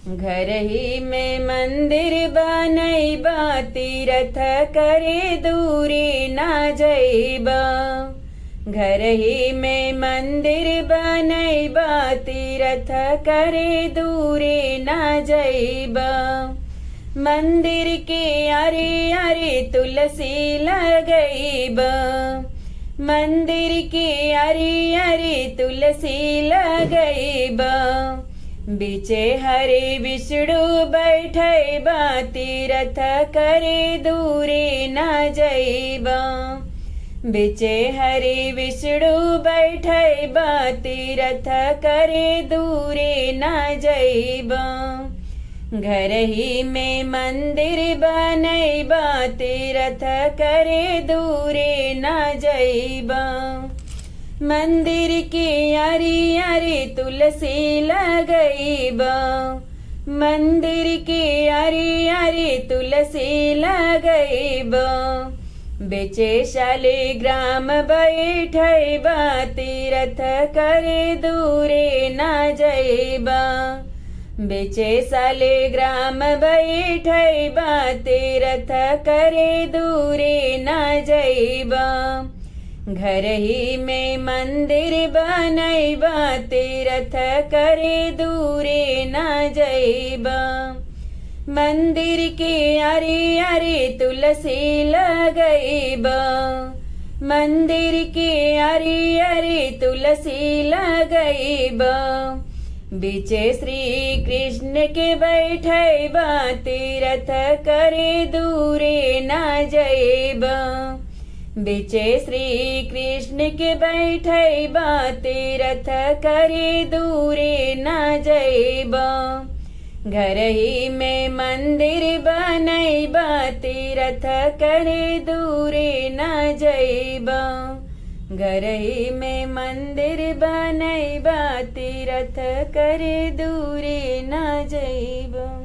घर ही में मंदिर बनैबा, तीरथ करे दूरे ना जइबा। घर ही में मंदिर बनैबा, तीरथ करे दूरे ना जइबा। मंदिर के आरे आरे तुलसी लगइबा, मंदिर के आरे आरे तुलसी लगइबा। बीचे हरि विष्णु बैठैबा, तीरथ करे दूरे ना जइबा। बीचे हरि विष्णु बैठैबा, तीरथ करे दूरे ना जइबा। घर ही में मंदिर बनैबा, तीरथ करे दूरे ना जइबा। मंदिर के आरी आरी तुलसी लगइबा, मंदिर के आरी आरी तुलसी लगइबा। बेचे शालिग्राम बैठैबा, तीरथ करे दूरे ना जइबा। बेचे शालिग्राम बैठैबा, तीरथ करे दूरे ना जइबा। घर ही में मंदिर बनैबा, तीरथ करे दूरे ना जइबा। मंदिर के आरे आरे तुलसी लगइबा, मंदिर के आरे आरे तुलसी लगइबा। बीचे श्री कृष्ण के बैठैबा, तीरथ करे दूरे ना जइबा। बीचे श्री कृष्ण के बैठैबा, तीरथ करे दूरे ना जइबा। घर ही में मंदिर बनैबा, तीरथ करे दूरे ना जइबा। घर ही में मंदिर बनैबा, तीरथ करे दूरे ना जइबा।